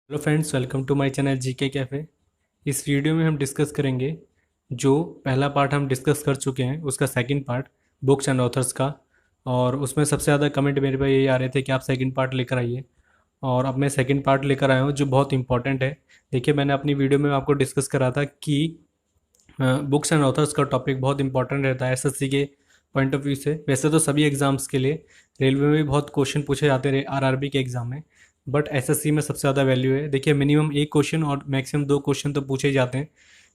Hello friends, welcome to my channel GK Cafe. इस video में हम डिस्कस करेंगे जो पहला पार्ट हम डिस्कस कर चुके हैं उसका second part books and authors का। और उसमें सबसे ज़्यादा कमेंट मेरे पे यही आ रहे थे कि आप सेकंड पार्ट लेकर आइए, और अब मैं सेकंड पार्ट लेकर आया हूँ जो बहुत इंपॉर्टेंट है। देखिए, मैंने अपनी वीडियो में आपको डिस्कस करा था कि बुक्स एंड ऑथर्स का टॉपिक बहुत इंपॉर्टेंट रहता है एसएससी के पॉइंट ऑफ व्यू से। वैसे तो सभी एग्ज़ाम्स के लिए, रेलवे में भी बहुत क्वेश्चन पूछे जाते रहे आरआरबी के एग्ज़ाम में, बट एसएससी में सबसे ज़्यादा वैल्यू है। देखिए, मिनिमम एक क्वेश्चन और मैक्सिमम दो क्वेश्चन तो पूछे ही जाते हैं।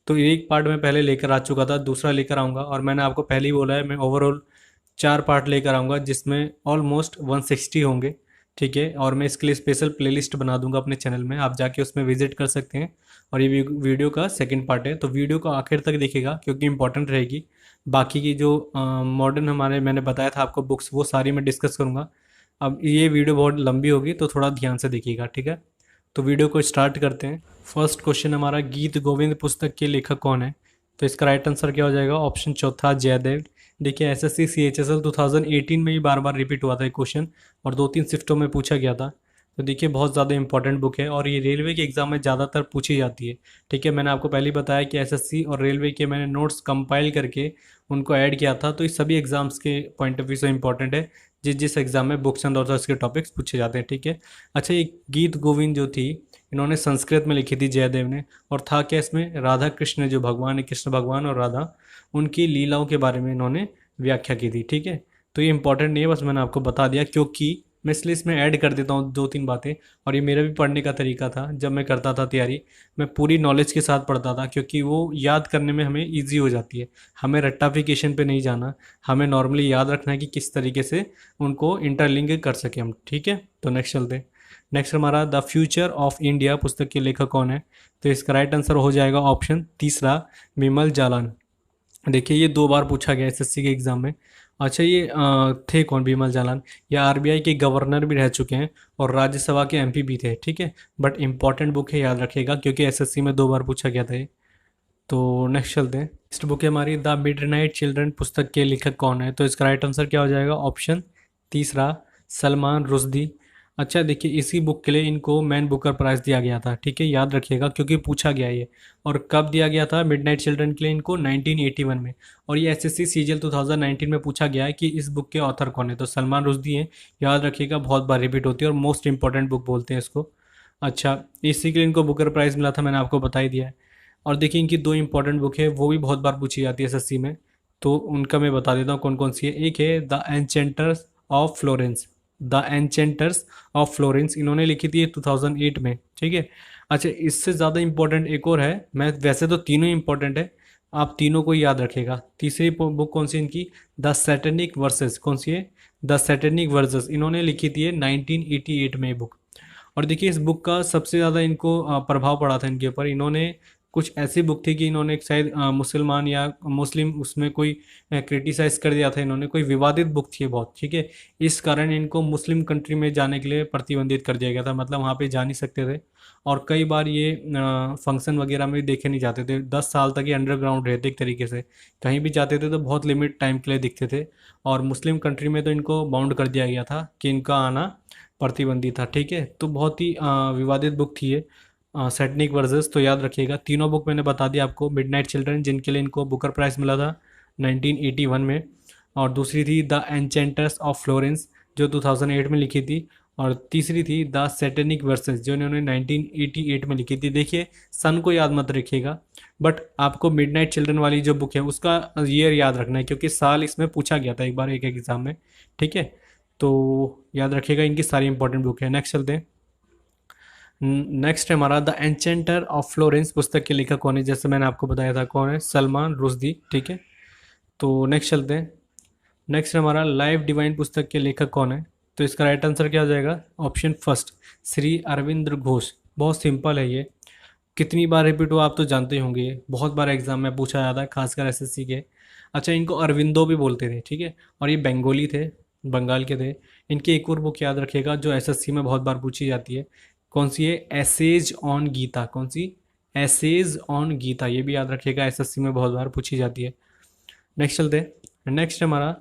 तो एक पार्ट मैं पहले लेकर आ चुका था, दूसरा लेकर आऊँगा, और मैंने आपको पहले ही बोला है मैं ओवरऑल 4 पार्ट लेकर आऊँगा जिसमें ऑलमोस्ट 160 होंगे। ठीक है, और मैं इसके लिए स्पेशल प्लेलिस्ट बना दूंगा अपने चैनल में, आप जाके उसमें विजिट कर सकते हैं। और ये वीडियो का सेकंड पार्ट है, तो वीडियो को आखिर तक देखिएगा क्योंकि इंपॉर्टेंट रहेगी। बाकी की जो मॉडर्न हमारे मैंने बताया था आपको बुक्स, वो सारी मैं डिस्कस करूँगा। अब ये वीडियो बहुत लंबी होगी तो थोड़ा ध्यान से देखिएगा, ठीक है। तो वीडियो को स्टार्ट करते हैं। फर्स्ट क्वेश्चन हमारा, गीत गोविंद पुस्तक के लेखक कौन है? तो इसका राइट आंसर क्या हो जाएगा? ऑप्शन चौथा, जयदेव। देखिए, एसएससी सीएचएसएल 2018 में ही बार बार रिपीट हुआ था ये क्वेश्चन, और 2-3 शिफ्टों में पूछा गया था। तो देखिए, बहुत ज़्यादा इंपॉर्टेंट बुक है और ये रेलवे के एग्जाम में ज़्यादातर पूछी जाती है। ठीक है, मैंने आपको पहले ही बताया कि एसएससी और रेलवे के मैंने नोट्स कंपाइल करके उनको ऐड किया था, तो ये सभी एग्जाम्स के पॉइंट ऑफ व्यू से इंपॉर्टेंट है जिस जिस एग्जाम में बुक्स एंड ऑथर्स के टॉपिक्स पूछे जाते हैं। ठीक है। अच्छा, ये गीत गोविंद जो थी, इन्होंने संस्कृत में लिखी थी जयदेव ने, और था क्या इसमें? राधा कृष्ण जो भगवान है, कृष्ण भगवान और राधा, उनकी लीलाओं के बारे में इन्होंने व्याख्या की थी। ठीक है, तो ये इंपॉर्टेंट नहीं है, बस मैंने आपको बता दिया क्योंकि मैं इसलिए इसमें ऐड कर देता हूँ 2-3 बातें। और ये मेरा भी पढ़ने का तरीका था, जब मैं करता था तैयारी, मैं पूरी नॉलेज के साथ पढ़ता था क्योंकि वो याद करने में हमें ईजी हो जाती है। हमें रट्टाफिकेशन पे नहीं जाना, हमें नॉर्मली याद रखना है कि किस तरीके से उनको इंटरलिंक कर सकें हम। ठीक है, तो नेक्स्ट चलते हैं। नेक्स्ट हमारा, द फ्यूचर ऑफ इंडिया पुस्तक के लेखक कौन है? तो इसका राइट आंसर हो जाएगा ऑप्शन तीसरा, विमल जालान। देखिए, ये 2 बार पूछा गया एसएससी के एग्जाम में। अच्छा, ये थे कौन विमल जालान? ये आरबीआई के गवर्नर भी रह चुके हैं और राज्यसभा के एमपी भी थे। ठीक है, बट इंपॉर्टेंट बुक है, याद रखिएगा क्योंकि एसएससी में 2 बार पूछा गया था ये। तो नेक्स्ट चलते हैं। नेक्स्ट बुक है हमारी, द मिडनाइट चिल्ड्रन पुस्तक के लेखक कौन है? तो इसका राइट आंसर क्या हो जाएगा? ऑप्शन तीसरा, सलमान रुश्दी। अच्छा, देखिए, इसी बुक के लिए इनको मैन बुकर प्राइज़ दिया गया था। ठीक है, याद रखिएगा क्योंकि पूछा गया ये। और कब दिया गया था मिडनाइट चिल्ड्रन के लिए इनको? 1981 में। और ये एसएससी सीजीएल 2019 में पूछा गया है कि इस बुक के ऑथर कौन है, तो सलमान रुश्दी हैं। याद रखिएगा, बहुत बार रिपीट होती है और मोस्ट इंपॉर्टेंट बुक बोलते हैं इसको। अच्छा, इसी के लिए इनको बुकर प्राइज़ मिला था, मैंने आपको बता ही दिया है। और देखिए, इनकी 2 इंपॉर्टेंट बुक है, वो भी बहुत बार पूछी जाती है एसएससी में, तो उनका मैं बता देता हूँ कौन कौन सी है। एक है the enchanters of Florence. The enchanters of Florence इन्होंने लिखी थी 2008 में। ठीक है। अच्छा, इससे ज़्यादा इंपॉर्टेंट एक और है, मैं वैसे तो तीनों इंपॉर्टेंट है, आप तीनों को याद रखेगा। तीसरी बुक कौन सी इनकी? The satanic versus. कौन सी है? द सैटेनिक वर्सेस, इन्होंने लिखी थी 1988 में ये बुक। और देखिए, इस बुक का सबसे ज़्यादा इनको प्रभाव पड़ा था इनके ऊपर। इन्होंने कुछ ऐसी बुक थी कि इन्होंने शायद मुसलमान या मुस्लिम उसमें कोई क्रिटिसाइज़ कर दिया था इन्होंने, कोई विवादित बुक थी ये बहुत। ठीक है, इस कारण इनको मुस्लिम कंट्री में जाने के लिए प्रतिबंधित कर दिया गया था, मतलब वहाँ पे जा नहीं सकते थे। और कई बार ये फंक्शन वगैरह में भी देखे नहीं जाते थे। 10 साल तक ये अंडरग्राउंड रहते एक तरीके से, कहीं भी जाते थे तो बहुत लिमिट टाइम के लिए दिखते थे। और मुस्लिम कंट्री में तो इनको बाउंड कर दिया गया था कि इनका आना प्रतिबंधित था। ठीक है, तो बहुत ही विवादित बुक थी ये, सैटनिक वर्सेस। तो याद रखिएगा, तीनों बुक मैंने बता दिया आपको। मिडनाइट चिल्ड्रन, जिनके लिए इनको बुकर प्राइज़ मिला था 1981 में, और दूसरी थी द एन्चेंटर्स ऑफ फ्लोरेंस जो 2008 में लिखी थी, और तीसरी थी द सैटेनिक वर्सेस जो इन्होंने 1988 में लिखी थी। देखिए, सन को याद मत रखिएगा, बट आपको मिडनाइट चिल्ड्रन वाली जो बुक है उसका ईयर याद रखना है क्योंकि साल इसमें पूछा गया था एक बार एक एग्ज़ाम में। ठीक है, तो याद रखिएगा, इनकी सारी इंपॉर्टेंट बुक है। नेक्स्ट चलते हैं। नेक्स्ट है हमारा, द एन्चेंटर ऑफ फ्लोरेंस पुस्तक के लेखक कौन है? जैसे मैंने आपको बताया था कौन है, सलमान रुश्दी। ठीक है, तो नेक्स्ट चलते हैं। नेक्स्ट हमारा, लाइफ डिवाइन पुस्तक के लेखक कौन है? तो इसका राइट आंसर क्या हो जाएगा? Option first, Shri Arvind Ghosh. बहुत सिंपल है ये, कितनी बार रिपीट हुआ आप तो जानते ही होंगे, ये बहुत बार एग्जाम में पूछा जाता है, खासकर एसएससी के। अच्छा, इनको अरविंदो भी बोलते थे। ठीक है, और ये बंगाली थे, बंगाल के थे। इनकी एक और बुक याद रखिएगा जो एसएससी में बहुत बार पूछी जाती है। कौन सी है? Essays on Gita. कौन सी? एसेज ऑन गीता, ये भी याद रखिएगा, एसएससी में बहुत बार पूछी जाती है। नेक्स्ट चलते हैं। नेक्स्ट हमारा,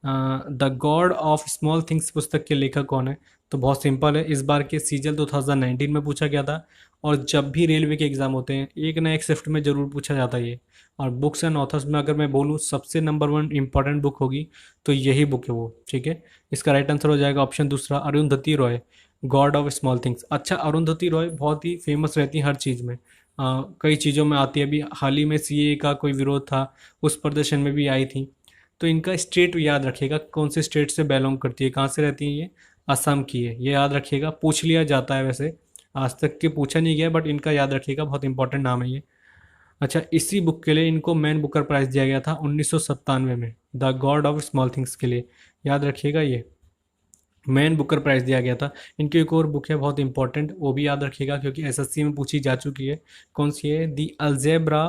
the God of small things पुस्तक के लेखक कौन है? तो बहुत सिंपल है, इस बार के सीजल 2019 में पूछा गया था, और जब भी रेलवे के एग्ज़ाम होते हैं एक ना एक शिफ्ट में ज़रूर पूछा जाता है ये। और बुक्स एंड ऑथर्स में अगर मैं बोलूँ सबसे नंबर वन इंपॉर्टेंट बुक होगी तो यही बुक है वो, ठीक है। इसका राइट आंसर हो जाएगा ऑप्शन दूसरा, Arundhati Roy, God of small things. अच्छा, अरुंधति रॉय बहुत ही फेमस रहती है हर चीज़ में, कई चीज़ों में आती है। अभी हाल ही में सीए का कोई विरोध था, उस प्रदर्शन में भी आई थी। तो इनका स्टेट याद रखिएगा, कौन से स्टेट से बिलोंग करती है, कहाँ से रहती है ये, असम की है, ये याद रखिएगा। पूछ लिया जाता है वैसे, आज तक के पूछा नहीं गया, बट इनका याद रखिएगा, बहुत इंपॉर्टेंट नाम है ये। अच्छा, इसी बुक के लिए इनको मैन बुकर प्राइज़ दिया गया था 1997 में, the God of small things के लिए, याद रखिएगा ये मैन बुकर प्राइज़ दिया गया था। इनकी एक और बुक है बहुत इंपॉर्टेंट, वो भी याद रखिएगा क्योंकि एसएससी में पूछी जा चुकी है। कौन सी है? The algebra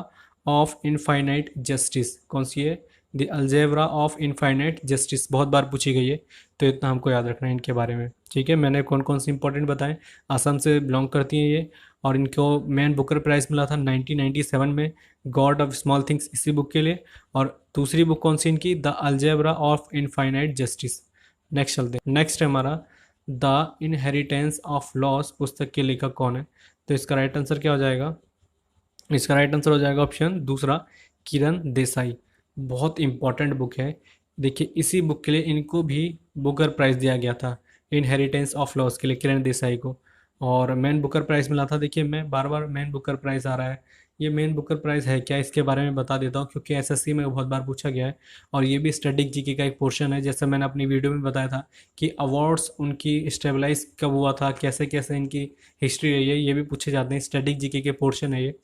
of infinite justice. कौन सी है? The algebra of infinite justice, बहुत बार पूछी गई है, तो इतना हमको याद रखना है इनके बारे में, ठीक है। मैंने कौन कौन सी इंपॉर्टेंट बताएं, असम से बिलोंग करती हैं ये, और इनको मैन बुकर प्राइज़ मिला था 1997 में, गॉड ऑफ स्मॉल थिंग्स इसी बुक के लिए। और दूसरी बुक कौन सी इनकी? The algebra of infinite justice. Next चलते हैं, नेक्स्ट है हमारा द इनहेरिटेंस ऑफ लॉस पुस्तक के लेखक कौन है? तो इसका राइट आंसर क्या हो जाएगा? इसका राइट आंसर हो जाएगा ऑप्शन दूसरा, किरण देसाई। बहुत इंपॉर्टेंट बुक है, देखिए इसी बुक के लिए इनको भी बुकर प्राइज़ दिया गया था, इनहेरिटेंस ऑफ लॉस के लिए किरण देसाई को, और मैन बुकर प्राइज़ मिला था। देखिए मैं बार बार मैन बुकर प्राइज़ आ रहा है, ये मैन बुकर प्राइज़ है क्या, इसके बारे में बता देता हूँ क्योंकि एसएससी में बहुत बार पूछा गया है, और ये भी स्टैटिक जीके का एक पोर्शन है। जैसे मैंने अपनी वीडियो में बताया था कि अवार्ड्स उनकी स्टेबलाइज कब हुआ था, कैसे कैसे इनकी हिस्ट्री रही है, ये भी पूछे जाते हैं, स्टैटिक जीके के पोर्शन है ये।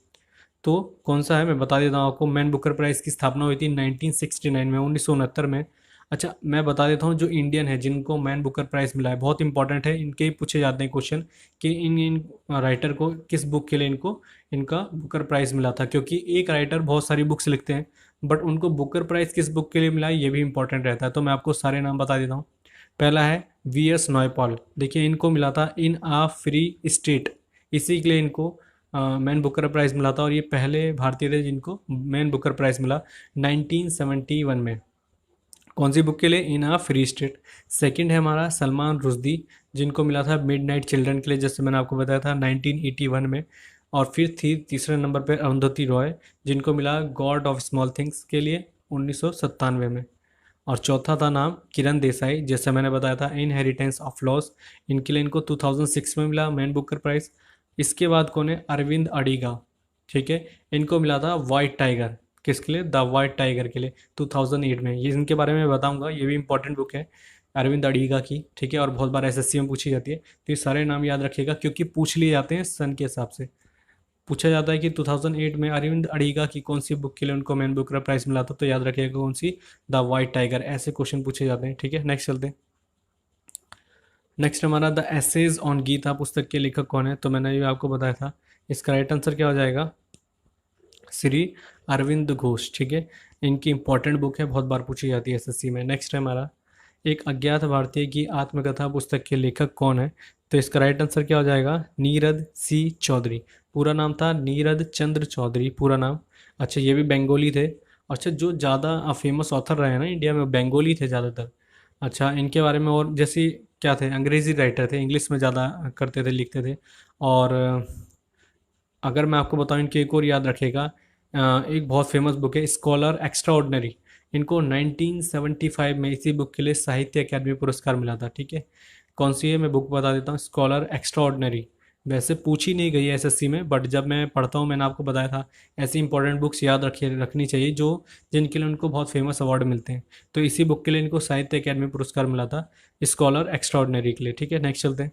तो कौन सा है मैं बता देता हूँ आपको, मैन बुकर प्राइज़ की स्थापना हुई थी 1969 में, 1969 में। अच्छा, मैं बता देता हूँ जो इंडियन है जिनको मैन बुकर प्राइज़ मिला है, बहुत इंपॉर्टेंट है, इनके ही पूछे जाते हैं क्वेश्चन कि इन इन राइटर को किस बुक के लिए इनको इनका बुकर प्राइज़ मिला था, क्योंकि एक राइटर बहुत सारी बुक्स लिखते हैं, बट उनको बुकर प्राइज़ किस बुक के लिए मिला है ये भी इंपॉर्टेंट रहता है। तो मैं आपको सारे नाम बता देता हूँ। पहला है वी.एस. नॉयपॉल, देखिए इनको मिला था इन आ फ्री स्टेट, इसी के लिए इनको मैन बुकर प्राइज़ मिला था, और ये पहले भारतीय थे जिनको मैन बुकर प्राइज़ मिला 1971 में। कौन सी बुक के लिए? इन आ फ्री स्टेट। सेकंड है हमारा सलमान रुश्दी, जिनको मिला था मिडनाइट चिल्ड्रन के लिए, जैसे मैंने आपको बताया था 1981 में। और फिर थी तीसरे नंबर पर अरुंधति रॉय, जिनको मिला गॉड ऑफ स्मॉल थिंग्स के लिए 1997 में। और चौथा था नाम किरण देसाई, जैसे मैंने बताया था इनहेरिटेंस ऑफ लॉस, इनके लिए इनको 2006 में मिला मैन बुकर प्राइज़। इसके बाद कौन है? अरविंद अडिगा, ठीक है, इनको मिला था वाइट टाइगर, किसके लिए? द वाइट टाइगर के लिए 2008 में। ये इनके बारे में बताऊंगा, ये भी इंपॉर्टेंट बुक है अरविंद अडिगा की, ठीक है, और बहुत बार एसएससी में पूछी जाती है, तो ये सारे नाम याद रखिएगा क्योंकि पूछ लिए जाते हैं सन के हिसाब से। पूछा जाता है कि 2008 में अरविंद अडिगा की कौन सी बुक के लिए उनको मैन बुकर प्राइज़ मिला था, तो याद रखिएगा कौन सी? द वाइट टाइगर, ऐसे क्वेश्चन पूछे जाते हैं, ठीक है। नेक्स्ट चलते हैं, नेक्स्ट हमारा द एसेज ऑन गीता पुस्तक के लेखक कौन है? तो मैंने ये आपको बताया था, इसका राइट आंसर क्या हो जाएगा? श्री अरविंद घोष, ठीक है, इनकी इंपॉर्टेंट बुक है, बहुत बार पूछी जाती है एसएससी में। नेक्स्ट है हमारा एक अज्ञात भारतीय की आत्मकथा पुस्तक के लेखक कौन है? तो इसका राइट आंसर क्या हो जाएगा? नीरद सी चौधरी, पूरा नाम था नीरद चंद्र चौधरी, पूरा नाम। अच्छा, ये भी बंगाली थे। अच्छा, जो ज़्यादा फेमस ऑथर रहे हैं ना इंडिया में, बंगाली थे ज़्यादातर। अच्छा, इनके बारे में और जैसे क्या थे, अंग्रेज़ी राइटर थे, इंग्लिश में ज़्यादा करते थे, लिखते थे। और अगर मैं आपको बताऊं इनकी एक और याद रखेगा, एक बहुत फेमस बुक है स्कॉलर एक्स्ट्रा ऑर्डनरी, इनको 1975 में इसी बुक के लिए साहित्य अकादमी पुरस्कार मिला था, ठीक है। कौन सी है मैं बुक बता देता हूँ, स्कॉलर एक्स्ट्रा ऑर्डनरी। वैसे पूछी नहीं गई है एसएससी में, बट जब मैं पढ़ता हूँ, मैंने आपको बताया था ऐसी इंपॉर्टेंट बुक्स याद रखनी चाहिए जो जिनके लिए उनको बहुत फेमस अवार्ड मिलते हैं। तो इसी बुक के लिए इनको साहित्य अकादमी पुरस्कार मिला था, स्कॉलर एक्स्ट्रा ऑर्डनरी के लिए, ठीक है। नेक्स्ट चलते हैं,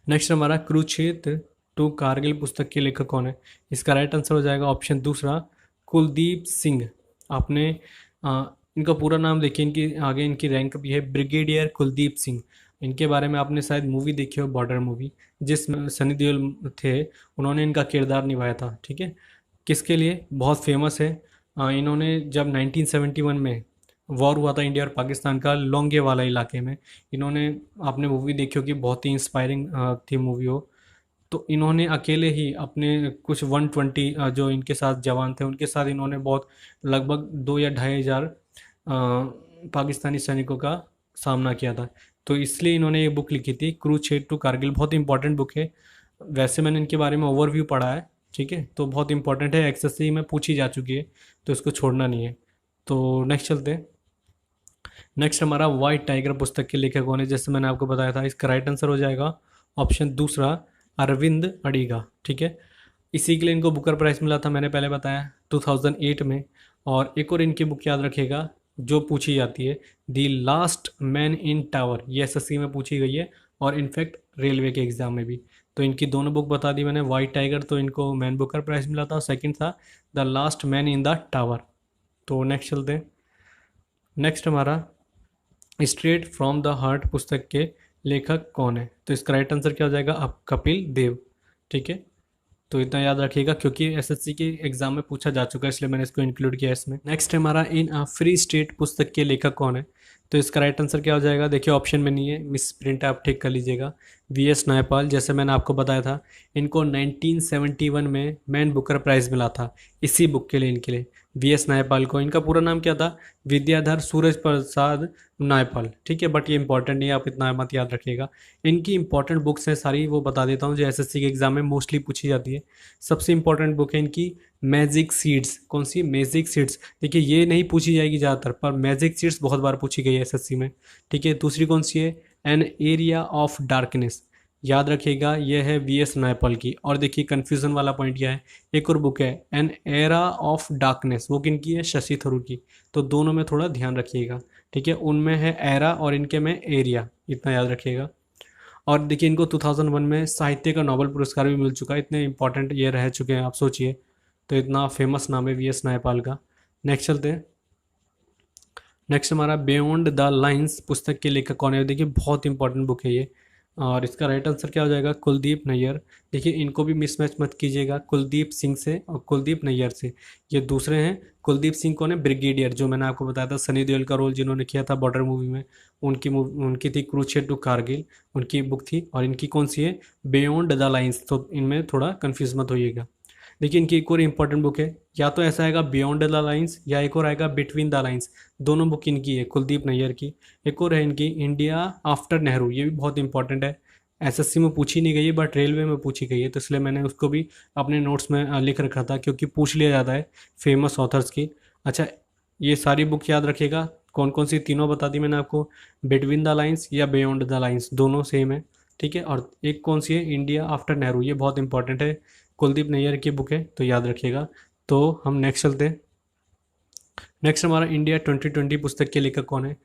नेक्स्ट हमारा कुरुक्षेत्र टू कारगिल पुस्तक के लेखक कौन है? इसका राइट आंसर हो जाएगा ऑप्शन दूसरा, कुलदीप सिंह। आपने इनका पूरा नाम देखिए, इनकी आगे इनकी रैंक भी है ब्रिगेडियर कुलदीप सिंह। इनके बारे में आपने शायद मूवी देखी हो, बॉर्डर मूवी, जिसमें सनी देओल थे, उन्होंने इनका किरदार निभाया था, ठीक है। किसके लिए बहुत फेमस है? इन्होंने जब 1971 में वॉर हुआ था इंडिया और पाकिस्तान का, लोंगेवाला इलाके में, इन्होंने, आपने मूवी देखी होगी, बहुत ही इंस्पायरिंग थी मूवी हो। तो इन्होंने अकेले ही अपने कुछ 120 जो इनके साथ जवान थे उनके साथ इन्होंने बहुत लगभग 2 या 2,500 पाकिस्तानी सैनिकों का सामना किया था। तो इसलिए इन्होंने ये बुक लिखी थी, क्रूसेड टू कारगिल। बहुत इंपॉर्टेंट बुक है। वैसे मैंने इनके बारे में ओवरव्यू पढ़ा है, ठीक है, तो बहुत इंपॉर्टेंट है, एक्सेसरी में पूछी जा चुकी है, तो इसको छोड़ना नहीं है। तो नेक्स्ट चलते हैं। नेक्स्ट हमारा वाइट टाइगर पुस्तक के लेखक कौन है? जैसे मैंने आपको बताया था, इसका राइट आंसर हो जाएगा ऑप्शन दूसरा, अरविंद अडिगा, ठीक है। इसी के लिए इनको बुकर प्राइज मिला था, मैंने पहले बताया 2008 में। और एक और इनकी बुक याद रखिएगा जो पूछी जाती है, the last man in tower, ये एसएससी में पूछी गई है और इनफैक्ट रेलवे के एग्जाम में भी। तो इनकी दोनों बुक बता दी मैंने। वाइट टाइगर तो इनको मैन बुकर प्राइज मिला था, और सेकंड था the last man in the tower. तो नेक्स्ट चलते हैं। नेक्स्ट हमारा स्ट्रेट फ्रॉम द हार्ट पुस्तक के लेखक कौन है? तो इसका राइट आंसर क्या हो जाएगा? अब कपिल देव, ठीक है। तो इतना याद रखिएगा क्योंकि एसएससी के एग्जाम में पूछा जा चुका है, इसलिए मैंने इसको इंक्लूड किया इसमें। नेक्स्ट हमारा इन अ फ्री स्टेट पुस्तक के लेखक कौन है? तो इसका राइट आंसर क्या हो जाएगा? देखिए ऑप्शन में नहीं है, मिस प्रिंट आप ठीक कर लीजिएगा। वीएस नायपाल, जैसे मैंने आपको बताया था, इनको 1971 में मैन बुकर प्राइज मिला था इसी बुक के लिए, इनके लिए वीएस नायपाल को। इनका पूरा नाम क्या था? विद्याधर सूरज प्रसाद नायपाल, ठीक है, बट ये इंपॉर्टेंट नहीं है, आप इतना मत याद रखिएगा। इनकी इंपॉर्टेंट बुक्स हैं सारी, वो बता देता हूँ जो एसएससी के एग्जाम में मोस्टली पूछी जाती है। सबसे इंपॉर्टेंट बुक है इनकी मैजिक सीड्स। कौन सी? Magic seeds. देखिए ये नहीं पूछी जाएगी ज़्यादातर, पर मैजिक सीड्स बहुत बार पूछी गई है एसएससी में, ठीक है। दूसरी कौन सी है? एन एरिया ऑफ डार्कनेस, याद रखिएगा ये है वीएस नायपॉल की। और देखिए कन्फ्यूज़न वाला पॉइंट क्या है, एक और बुक है एन एरा ऑफ डार्कनेस, वो किन की है? शशि थरूर की। तो दोनों में थोड़ा ध्यान रखिएगा, ठीक है। उनमें है एरा और इनके में एरिया, इतना याद रखिएगा। और देखिए इनको 2001 में साहित्य का नोबेल पुरस्कार भी मिल चुका है, इतने इंपॉर्टेंट ये रह चुके हैं, आप सोचिए। तो इतना फेमस नाम है वीएस नायपाल का। नेक्स्ट चलते हैं। नेक्स्ट हमारा बियॉन्ड द लाइंस पुस्तक के लेखक कौन है? देखिए बहुत इंपॉर्टेंट बुक है ये, और इसका राइट आंसर क्या हो जाएगा? कुलदीप नैयर। देखिए इनको भी मिसमैच मत कीजिएगा, कुलदीप सिंह से और कुलदीप नैयर से, ये दूसरे हैं। कुलदीप सिंह कौन है? ब्रिगेडियर, जो मैंने आपको बताया था सनी देओल का रोल जिन्होंने किया था बॉर्डर मूवी में, उनकी थी क्रूसेड टू कारगिल, उनकी बुक थी। और इनकी कौन सी है? Beyond the lines. तो इनमें थोड़ा कन्फ्यूज मत होइएगा। देखिए इनकी एक और इंपॉर्टेंट बुक है, या तो ऐसा आएगा बियॉन्ड द लाइंस, या एक और आएगा बिटवीन द लाइंस। दोनों बुक इनकी है, कुलदीप नैयर की। एक और है इनकी इंडिया आफ्टर नेहरू, ये भी बहुत इंपॉर्टेंट है, एसएससी में पूछी नहीं गई है बट रेलवे में पूछी गई है, तो इसलिए मैंने उसको भी अपने नोट्स में लिख रखा था, क्योंकि पूछ लिया जाता है फेमस ऑथर्स की। अच्छा, ये सारी बुक याद रखिएगा। कौन कौन सी? तीनों बता दी मैंने आपको, बिटवीन द लाइंस या बियॉन्ड द लाइंस, दोनों सेम है, ठीक है। और एक कौन सी है? इंडिया आफ्टर नेहरू, ये बहुत इंपॉर्टेंट है, कुलदीप नैयर की बुक है, तो याद रखिएगा। तो हम नेक्स्ट चलते हैं। नेक्स्ट हमारा इंडिया 2020 पुस्तक के लेखक कौन है?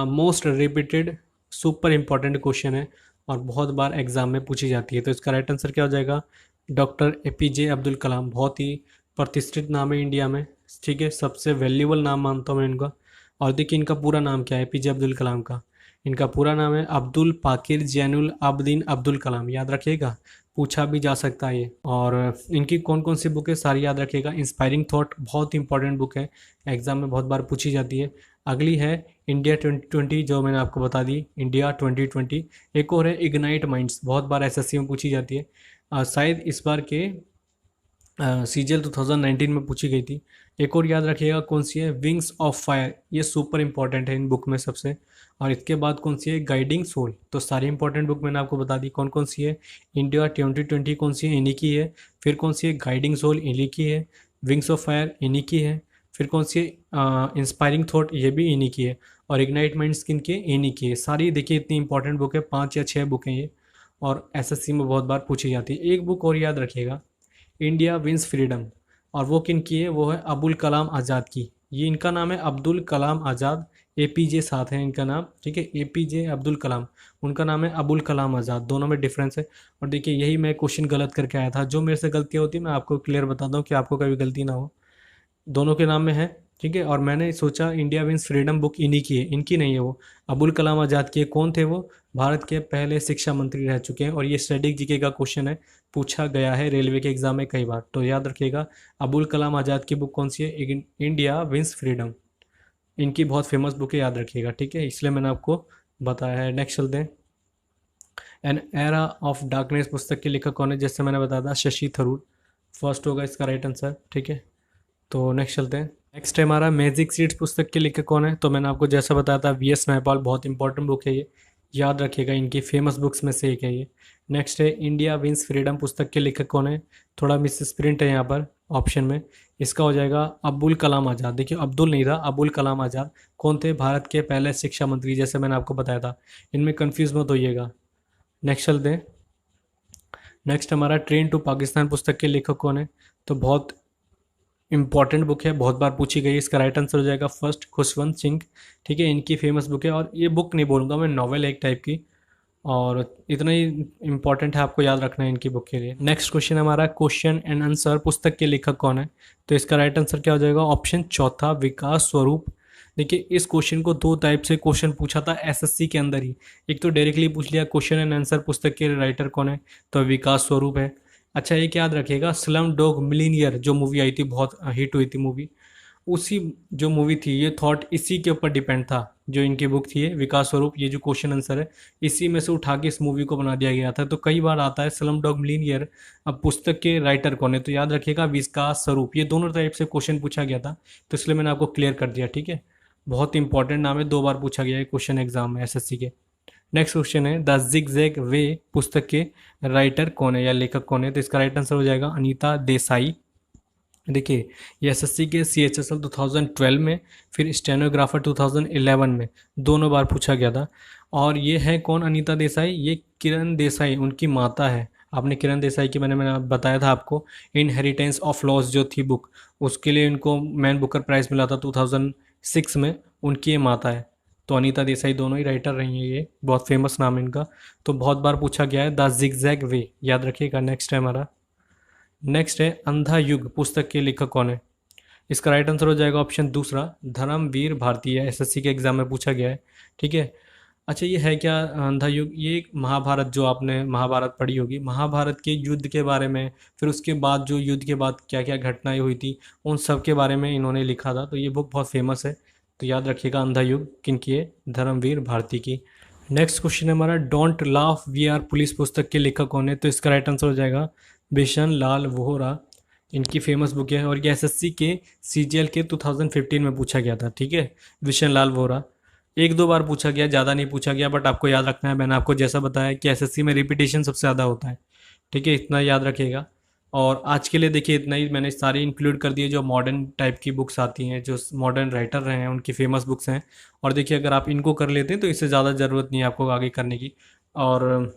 Most repeated super important question है और बहुत बार एग्जाम में पूछी जाती है, तो इसका राइट आंसर क्या हो जाएगा? Doctor APJ Abdul Kalam. बहुत ही प्रतिष्ठित नाम है इंडिया में, ठीक है, सबसे वैल्यूबल नाम मानता हूँ मैं इनका। और देखिए इनका पूरा नाम क्या है एपीजे अब्दुल कलाम का? इनका पूरा नाम है अब्दुल पाकिर जैनुल आबदीन अब्दुल कलाम, याद रखिएगा, पूछा भी जा सकता है ये। और इनकी कौन कौन सी बुक है सारी याद रखिएगा। इंस्पायरिंग थॉट बहुत इंपॉर्टेंट बुक है, एग्जाम में बहुत बार पूछी जाती है। अगली है इंडिया 2020, जो मैंने आपको बता दी, इंडिया 2020। एक और है इग्नाइट माइंड्स, बहुत बार एसएससी में पूछी जाती है, शायद इस बार के सीजीएल 2019 में पूछी गई थी। एक और याद रखिएगा कौन सी है? विंग्स ऑफ फायर, ये सुपर इंपॉर्टेंट है इन बुक में सबसे। और इसके बाद कौन सी है? Guiding soul. तो सारी इंपॉर्टेंट बुक मैंने आपको बता दी। कौन कौन सी है? इंडिया 2020 कौन सी है? इन्हीं की है। फिर कौन सी है? गाइडिंग सोल, इन्हीं की है। विंग्स ऑफ फायर इन्हीं की है। फिर कौन सी है? इंस्पायरिंग थॉट, ये भी इन्हीं की है। और इग्नाइट माइंड्स किन की है? इन्हीं की है सारी। देखिए इतनी इंपॉर्टेंट बुक है, 5 या 6 बुक हैं ये, और एसएससी में बहुत बार पूछी जाती है। एक बुक और याद रखिएगा, इंडिया विंस फ्रीडम, और वो किन की है? वो है अबुल कलाम आज़ाद की। ये इनका नाम है अब्दुल कलाम आज़ाद, एपीजे साथ है इनका नाम, ठीक है, एपीजे अब्दुल कलाम, उनका नाम है अबुल कलाम आज़ाद, दोनों में डिफरेंस है। और देखिए यही मैं क्वेश्चन गलत करके आया था, जो मेरे से गलतियाँ होती है मैं आपको क्लियर बताता हूँ कि आपको कभी गलती ना हो। दोनों के नाम में है, ठीक है। और मैंने सोचा इंडिया विंस फ्रीडम बुक इन्हीं की है, इनकी नहीं है वो, अबुल कलाम आज़ाद की है। कौन थे वो? भारत के पहले शिक्षा मंत्री रह चुके हैं, और ये स्टैटिक जीके का क्वेश्चन है, पूछा गया है रेलवे के एग्जाम में कई बार, तो याद रखिएगा। अबुल कलाम आज़ाद की बुक कौन सी है? इंडिया विंस फ्रीडम, इनकी बहुत फेमस बुक है, याद रखिएगा, ठीक है, इसलिए मैंने आपको बताया है। नेक्स्ट चलते हैं। एन एरा ऑफ डार्कनेस पुस्तक के लेखक कौन है? जैसे मैंने बताया था शशि थरूर, फर्स्ट होगा इसका राइट आंसर, ठीक है। तो नेक्स्ट चलते हैं। नेक्स्ट है हमारा मैजिक सीड्स पुस्तक के लेखक कौन है? तो मैंने आपको जैसा बताया था वी.एस. नैयपाल, बहुत इंपॉर्टेंट बुक है ये, याद रखिएगा, इनकी फेमस बुक्स में से एक है ये। नेक्स्ट है इंडिया विंस फ्रीडम पुस्तक के लेखक कौन है? थोड़ा मिस प्रिंट है यहाँ पर ऑप्शन में, इसका हो जाएगा अब्दुल कलाम आज़ाद। देखिए अब्दुल नहीं था, अबुल कलाम आज़ाद कौन थे? भारत के पहले शिक्षा मंत्री, जैसे मैंने आपको बताया था, इनमें कन्फ्यूज़ मत होइएगा। नेक्स्ट चलते हैं। नेक्स्ट हमारा ट्रेन टू पाकिस्तान पुस्तक के लेखक कौन है? तो बहुत इंपॉर्टेंट बुक है, बहुत बार पूछी गई। इसका राइट आंसर हो जाएगा फर्स्ट खुशवंत सिंह। ठीक है, इनकी फेमस बुक है, और ये बुक नहीं बोलूँगा मैं, नॉवेल है एक टाइप की, और इतना ही इंपॉर्टेंट है, आपको याद रखना है इनकी बुक के लिए। नेक्स्ट क्वेश्चन हमारा क्वेश्चन एंड आंसर पुस्तक के लेखक कौन है? तो इसका राइट आंसर क्या हो जाएगा? ऑप्शन चौथा विकास स्वरूप। देखिए इस क्वेश्चन को दो टाइप से क्वेश्चन पूछा था एसएससी के अंदर ही। एक तो डायरेक्टली पूछ लिया क्वेश्चन एंड आंसर पुस्तक के राइटर कौन है, तो विकास स्वरूप है। अच्छा एक याद रखिएगा, स्लम डॉग मिलीनियर जो मूवी आई थी, बहुत हिट हुई थी मूवी, उसी जो मूवी थी ये थॉट इसी के ऊपर डिपेंड था, जो इनकी बुक थी ये विकास स्वरूप, ये जो क्वेश्चन आंसर है इसी में से उठा के इस मूवी को बना दिया गया था। तो कई बार आता है स्लम डॉग मिलीनियर, अब पुस्तक के राइटर कौन है, तो याद रखिएगा विकास स्वरूप। ये दोनों टाइप से क्वेश्चन पूछा गया था, तो इसलिए मैंने आपको क्लियर कर दिया। ठीक है, बहुत इंपॉर्टेंट नाम है, दो बार पूछा गया है क्वेश्चन एग्जाम में एसएससी के। नेक्स्ट क्वेश्चन है द जिगजैग वे पुस्तक के राइटर कौन है या लेखक कौन है? तो इसका राइट आंसर हो जाएगा अनीता देसाई। देखिए ये एसएससी के सीएचएसएल 2012 में, फिर स्टेनोग्राफर 2011 में, दोनों बार पूछा गया था। और ये है कौन अनीता देसाई? ये किरण देसाई उनकी माता है। आपने किरण देसाई की मैंने बताया था आपको, इनहेरिटेंस ऑफ लॉस जो थी बुक, उसके लिए इनको मैन बुकर प्राइज़ मिला था 2006 में, उनकी ये माता है। तो अनीता देसाई दोनों ही राइटर रही हैं, ये बहुत फेमस नाम है इनका। तो बहुत बार पूछा गया है द जिगजैग वे, याद रखिएगा। नेक्स्ट है हमारा, नेक्स्ट है अंधा युग पुस्तक के लेखक कौन है? इसका राइट आंसर हो जाएगा ऑप्शन दूसरा धर्मवीर भारती है, एसएससी के एग्जाम में पूछा गया है। ठीक है, अच्छा ये है क्या अंधा युग? ये एक महाभारत, जो आपने महाभारत पढ़ी होगी, महाभारत के युद्ध के बारे में, फिर उसके बाद जो युद्ध के बाद क्या क्या घटनाएं हुई थी, उन सब के बारे में इन्होंने लिखा था। तो ये बुक बहुत फेमस है, तो याद रखिएगा अंधा युग किनकी है? धर्मवीर भारती की। नेक्स्ट क्वेश्चन है हमारा don't laugh we are police पुस्तक के लेखक कौन है? तो इसका राइट आंसर हो जाएगा बिशन लाल वोहरा, इनकी फेमस बुक है, और ये एसएससी के सीजीएल के 2015 में पूछा गया था। ठीक है, बिशन लाल वोहरा एक दो बार पूछा गया, ज़्यादा नहीं पूछा गया, बट आपको याद रखना है, मैंने आपको जैसा बताया कि एसएससी में रिपीटेशन सबसे ज़्यादा होता है। ठीक है, इतना याद रखिएगा। और आज के लिए देखिए इतना ही, मैंने सारी इंक्लूड कर दिए जो मॉडर्न टाइप की बुक्स आती हैं, जो मॉडर्न राइटर रहे हैं उनकी फेमस बुक्स हैं। और देखिए अगर आप इनको कर लेते हैं तो इससे ज़्यादा ज़रूरत नहीं है आपको आगे करने की। और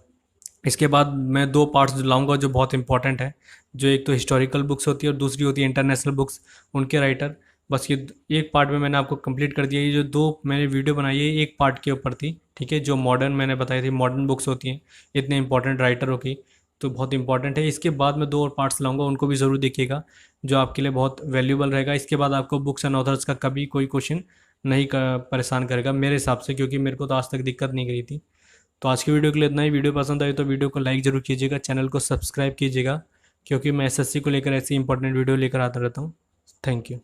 इसके बाद मैं दो पार्ट्स लाऊंगा जो बहुत इंपॉर्टेंट है, जो एक तो हिस्टोरिकल बुक्स होती है और दूसरी होती है इंटरनेशनल बुक्स, उनके राइटर। बस ये एक पार्ट में मैंने आपको कंप्लीट कर दिया। ये जो दो मैंने वीडियो बनाई है एक पार्ट के ऊपर थी। ठीक है, जो मॉडर्न मैंने बताई थी, मॉडर्न बुक्स होती हैं इतने इंपॉर्टेंट राइटरों की, तो बहुत इंपॉर्टेंट है। इसके बाद मैं दो और पार्ट्स लाऊंगा, उनको भी ज़रूर देखिएगा, जो आपके लिए बहुत वैल्यूबल रहेगा। इसके बाद आपको बुक्स एंड ऑथर्स का कभी कोई क्वेश्चन नहीं परेशान करेगा मेरे हिसाब से, क्योंकि मेरे को तो आज तक दिक्कत नहीं गई थी। तो आज की वीडियो के लिए इतना ही। वीडियो पसंद आई तो वीडियो को लाइक ज़रूर कीजिएगा, चैनल को सब्सक्राइब कीजिएगा, क्योंकि मैं एसएससी को लेकर ऐसी इंपॉर्टेंट वीडियो लेकर आता रहता हूँ। Thank you.